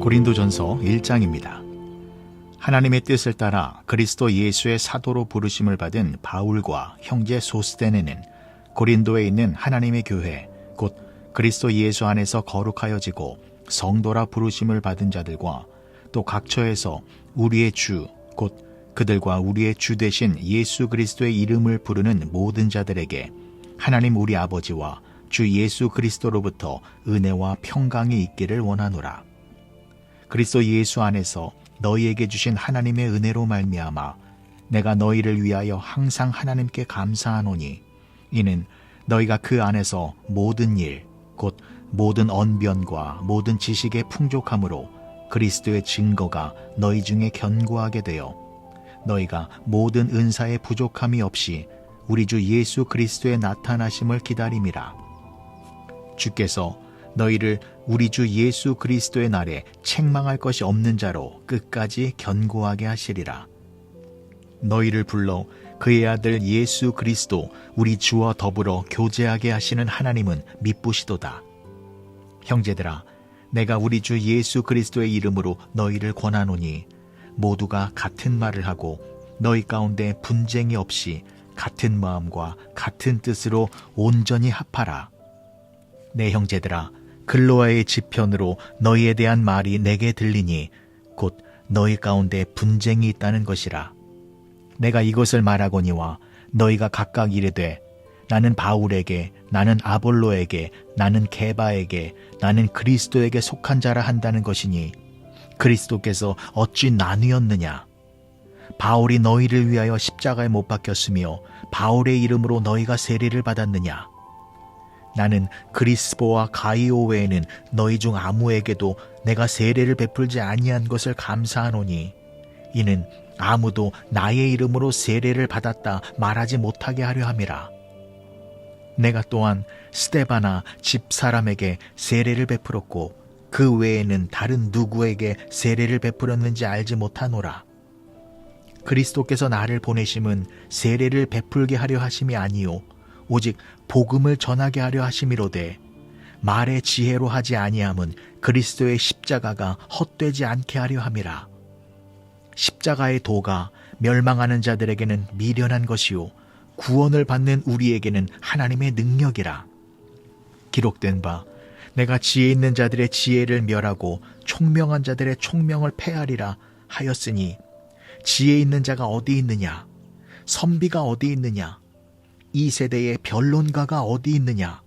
고린도전서 1장입니다. 하나님의 뜻을 따라 그리스도 예수의 사도로 부르심을 받은 바울과 형제 소스데네는 고린도에 있는 하나님의 교회 곧 그리스도 예수 안에서 거룩하여지고 성도라 부르심을 받은 자들과 또 각처에서 우리의 주 곧 그들과 우리의 주 되신 예수 그리스도의 이름을 부르는 모든 자들에게 하나님 우리 아버지와 주 예수 그리스도로부터 은혜와 평강이 있기를 원하노라. 그리스도 예수 안에서 너희에게 주신 하나님의 은혜로 말미암아 내가 너희를 위하여 항상 하나님께 감사하노니 이는 너희가 그 안에서 모든 일 곧 모든 언변과 모든 지식의 풍족함으로 그리스도의 증거가 너희 중에 견고하게 되어 너희가 모든 은사의 부족함이 없이 우리 주 예수 그리스도의 나타나심을 기다림이라. 주께서 너희를 우리 주 예수 그리스도의 날에 책망할 것이 없는 자로 끝까지 견고하게 하시리라. 너희를 불러 그의 아들 예수 그리스도 우리 주와 더불어 교제하게 하시는 하나님은 미쁘시도다. 형제들아, 내가 우리 주 예수 그리스도의 이름으로 너희를 권하노니 모두가 같은 말을 하고 너희 가운데 분쟁이 없이 같은 마음과 같은 뜻으로 온전히 합하라. 내 형제들아, 글로아의 지편으로 너희에 대한 말이 내게 들리니 곧 너희 가운데 분쟁이 있다는 것이라. 내가 이것을 말하거니와 너희가 각각 이르되 나는 바울에게, 나는 아볼로에게, 나는 게바에게, 나는 그리스도에게 속한 자라 한다는 것이니 그리스도께서 어찌 나뉘었느냐? 바울이 너희를 위하여 십자가에 못 박혔으며 바울의 이름으로 너희가 세례를 받았느냐? 나는 그리스보와 가이오 외에는 너희 중 아무에게도 내가 세례를 베풀지 아니한 것을 감사하노니 이는 아무도 나의 이름으로 세례를 받았다 말하지 못하게 하려 함이라. 내가 또한 스데바나 집사람에게 세례를 베풀었고 그 외에는 다른 누구에게 세례를 베풀었는지 알지 못하노라. 그리스도께서 나를 보내심은 세례를 베풀게 하려 하심이 아니요 오직 복음을 전하게 하려 하심이로되 말의 지혜로 하지 아니함은 그리스도의 십자가가 헛되지 않게 하려 함이라. 십자가의 도가 멸망하는 자들에게는 미련한 것이요 구원을 받는 우리에게는 하나님의 능력이라. 기록된 바 내가 지혜 있는 자들의 지혜를 멸하고 총명한 자들의 총명을 패하리라 하였으니 지혜 있는 자가 어디 있느냐? 선비가 어디 있느냐? 이 세대의 변론가가 어디 있느냐?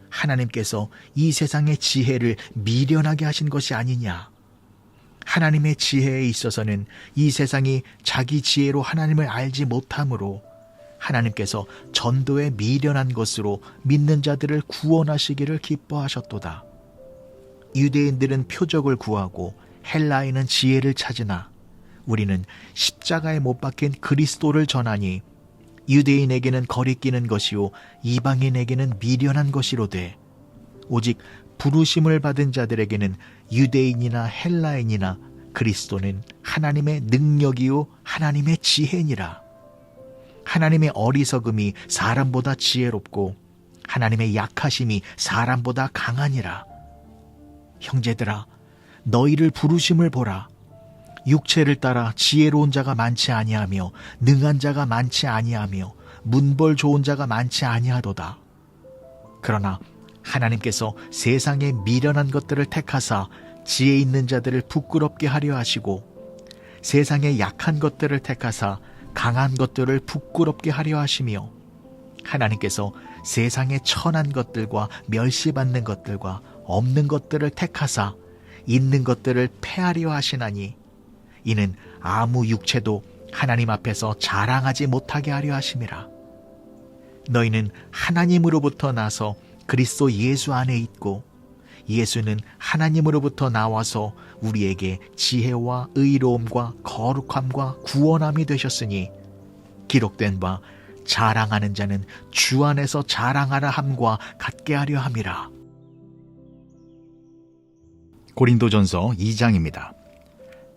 하나님께서 이 세상의 지혜를 미련하게 하신 것이 아니냐? 하나님의 지혜에 있어서는 이 세상이 자기 지혜로 하나님을 알지 못하므로 하나님께서 전도에 미련한 것으로 믿는 자들을 구원하시기를 기뻐하셨도다. 유대인들은 표적을 구하고 헬라인은 지혜를 찾으나 우리는 십자가에 못 박힌 그리스도를 전하니 유대인에게는 거리끼는 것이요 이방인에게는 미련한 것이로되 오직 부르심을 받은 자들에게는 유대인이나 헬라인이나 그리스도는 하나님의 능력이요 하나님의 지혜니라. 하나님의 어리석음이 사람보다 지혜롭고 하나님의 약하심이 사람보다 강하니라. 형제들아, 너희를 부르심을 보라. 육체를 따라 지혜로운 자가 많지 아니하며 능한 자가 많지 아니하며 문벌 좋은 자가 많지 아니하도다. 그러나 하나님께서 세상의 미련한 것들을 택하사 지혜 있는 자들을 부끄럽게 하려 하시고 세상의 약한 것들을 택하사 강한 것들을 부끄럽게 하려 하시며 하나님께서 세상의 천한 것들과 멸시받는 것들과 없는 것들을 택하사 있는 것들을 패하려 하시나니 이는 아무 육체도 하나님 앞에서 자랑하지 못하게 하려 하심이라. 너희는 하나님으로부터 나서 그리스도 예수 안에 있고 예수는 하나님으로부터 나와서 우리에게 지혜와 의로움과 거룩함과 구원함이 되셨으니 기록된 바 자랑하는 자는 주 안에서 자랑하라 함과 같게 하려 함이라. 고린도전서 2장입니다.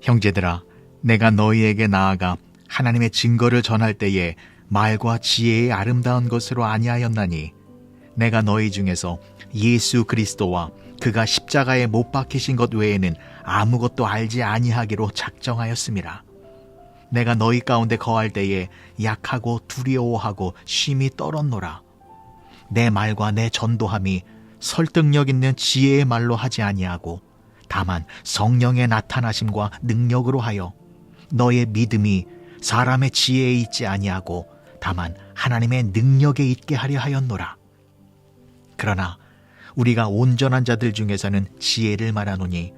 형제들아, 내가 너희에게 나아가 하나님의 증거를 전할 때에 말과 지혜의 아름다운 것으로 아니하였나니 내가 너희 중에서 예수 그리스도와 그가 십자가에 못 박히신 것 외에는 아무것도 알지 아니하기로 작정하였음이라. 내가 너희 가운데 거할 때에 약하고 두려워하고 심히 떨었노라. 내 말과 내 전도함이 설득력 있는 지혜의 말로 하지 아니하고 다만 성령의 나타나심과 능력으로 하여 너의 믿음이 사람의 지혜에 있지 아니하고 다만 하나님의 능력에 있게 하려 하였노라. 그러나 우리가 온전한 자들 중에서는 지혜를 말하노니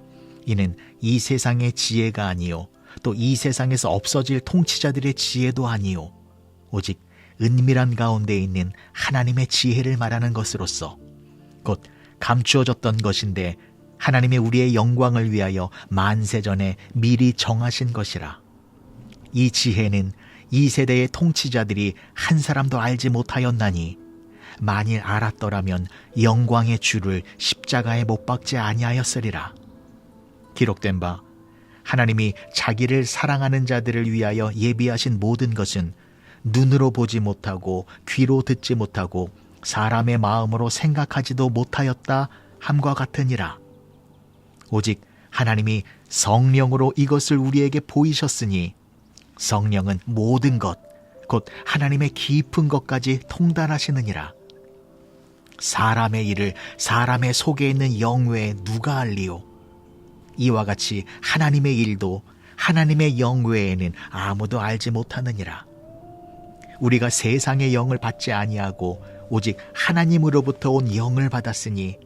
이는 이 세상의 지혜가 아니요 또 이 세상에서 없어질 통치자들의 지혜도 아니요 오직 은밀한 가운데 있는 하나님의 지혜를 말하는 것으로서 곧 감추어졌던 것인데 하나님의 우리의 영광을 위하여 만세전에 미리 정하신 것이라. 이 지혜는 이 세대의 통치자들이 한 사람도 알지 못하였나니 만일 알았더라면 영광의 주를 십자가에 못 박지 아니하였으리라. 기록된 바 하나님이 자기를 사랑하는 자들을 위하여 예비하신 모든 것은 눈으로 보지 못하고 귀로 듣지 못하고 사람의 마음으로 생각하지도 못하였다 함과 같으니라. 오직 하나님이 성령으로 이것을 우리에게 보이셨으니 성령은 모든 것, 곧 하나님의 깊은 것까지 통달하시느니라. 사람의 일을 사람의 속에 있는 영 외에 누가 알리요? 이와 같이 하나님의 일도 하나님의 영 외에는 아무도 알지 못하느니라. 우리가 세상의 영을 받지 아니하고 오직 하나님으로부터 온 영을 받았으니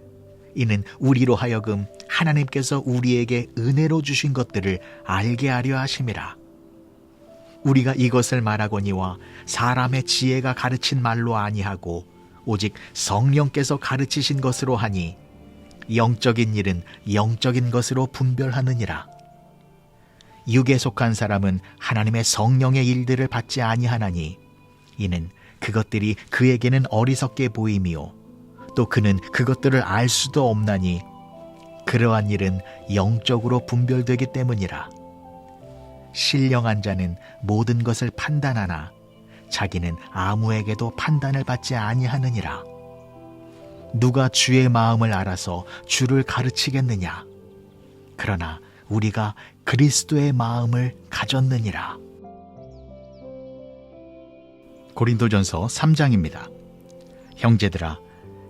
이는 우리로 하여금 하나님께서 우리에게 은혜로 주신 것들을 알게 하려 하심이라. 우리가 이것을 말하거니와 사람의 지혜가 가르친 말로 아니하고 오직 성령께서 가르치신 것으로 하니 영적인 일은 영적인 것으로 분별하느니라. 육에 속한 사람은 하나님의 성령의 일들을 받지 아니하나니 이는 그것들이 그에게는 어리석게 보임이요 또 그는 그것들을 알 수도 없나니 그러한 일은 영적으로 분별되기 때문이라. 신령한 자는 모든 것을 판단하나 자기는 아무에게도 판단을 받지 아니하느니라. 누가 주의 마음을 알아서 주를 가르치겠느냐? 그러나 우리가 그리스도의 마음을 가졌느니라. 고린도전서 3장입니다. 형제들아,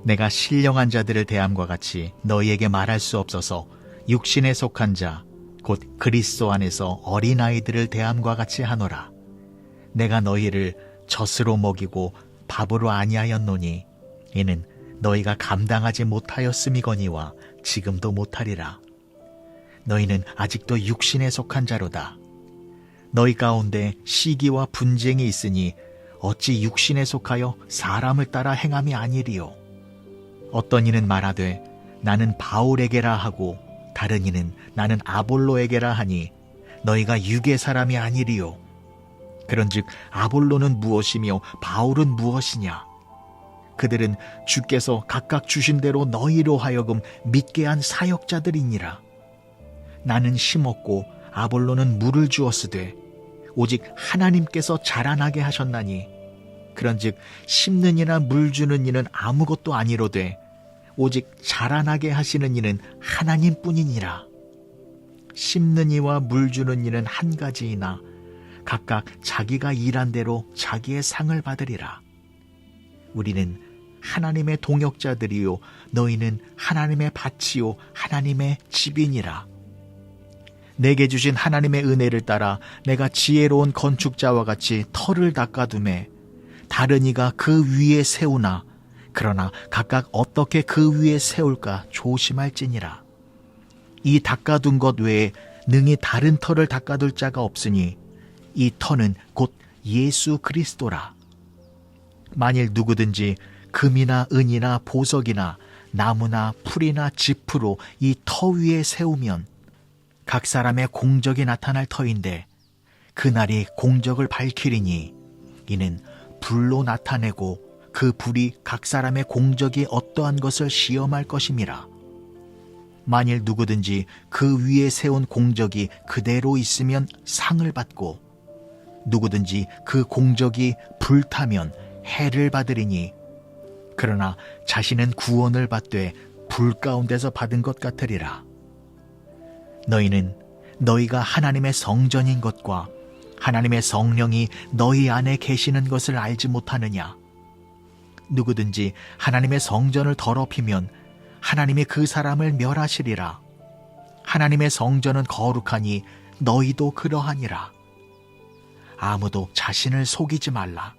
내가 신령한 자들을 대함과 같이 너희에게 말할 수 없어서 육신에 속한 자, 곧 그리스도 안에서 어린아이들을 대함과 같이 하노라. 내가 너희를 젖으로 먹이고 밥으로 아니하였노니 이는 너희가 감당하지 못하였음이거니와 지금도 못하리라. 너희는 아직도 육신에 속한 자로다. 너희 가운데 시기와 분쟁이 있으니 어찌 육신에 속하여 사람을 따라 행함이 아니리요. 어떤 이는 말하되 나는 바울에게라 하고 다른 이는 나는 아볼로에게라 하니 너희가 육의 사람이 아니리요. 그런즉 아볼로는 무엇이며 바울은 무엇이냐? 그들은 주께서 각각 주신 대로 너희로 하여금 믿게 한 사역자들이니라. 나는 심었고 아볼로는 물을 주었으되 오직 하나님께서 자라나게 하셨나니 그런즉 심는 이나 물 주는 이는 아무것도 아니로되 오직 자라나게 하시는 이는 하나님뿐이니라. 심는 이와 물 주는 이는 한 가지이나 각각 자기가 일한 대로 자기의 상을 받으리라. 우리는 하나님의 동역자들이요 너희는 하나님의 밭이요 하나님의 집이니라. 내게 주신 하나님의 은혜를 따라 내가 지혜로운 건축자와 같이 터를 닦아두매 다른 이가 그 위에 세우나 그러나 각각 어떻게 그 위에 세울까 조심할지니라. 이 닦아둔 것 외에 능히 다른 터를 닦아둘 자가 없으니 이 터는 곧 예수 그리스도라. 만일 누구든지 금이나 은이나 보석이나 나무나 풀이나 짚으로 이 터 위에 세우면 각 사람의 공적이 나타날 터인데 그날이 공적을 밝히리니 이는 불로 나타내고 그 불이 각 사람의 공적이 어떠한 것을 시험할 것임이라. 만일 누구든지 그 위에 세운 공적이 그대로 있으면 상을 받고 누구든지 그 공적이 불타면 해를 받으리니 그러나 자신은 구원을 받되 불 가운데서 받은 것 같으리라. 너희는 너희가 하나님의 성전인 것과 하나님의 성령이 너희 안에 계시는 것을 알지 못하느냐? 누구든지 하나님의 성전을 더럽히면 하나님이 그 사람을 멸하시리라. 하나님의 성전은 거룩하니 너희도 그러하니라. 아무도 자신을 속이지 말라.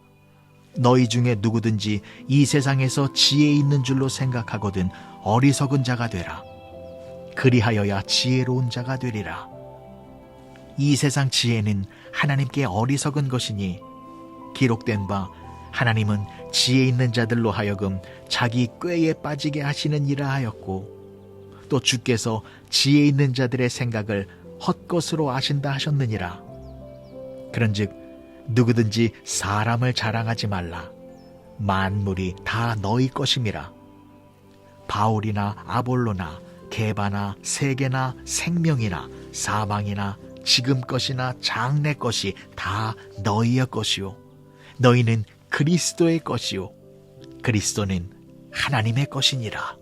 너희 중에 누구든지 이 세상에서 지혜 있는 줄로 생각하거든 어리석은 자가 되라. 그리하여야 지혜로운 자가 되리라. 이 세상 지혜는 하나님께 어리석은 것이니 기록된 바 하나님은 지혜 있는 자들로 하여금 자기 꾀에 빠지게 하시느니라 하였고, 또 주께서 지혜 있는 자들의 생각을 헛것으로 아신다 하셨느니라. 그런즉 누구든지 사람을 자랑하지 말라. 만물이 다 너희 것임이라. 바울이나 아볼로나 게바나 세계나 생명이나 사망이나 지금 것이나 장래 것이 다 너희의 것이요 너희는 그리스도의 것이요 그리스도는 하나님의 것이니라.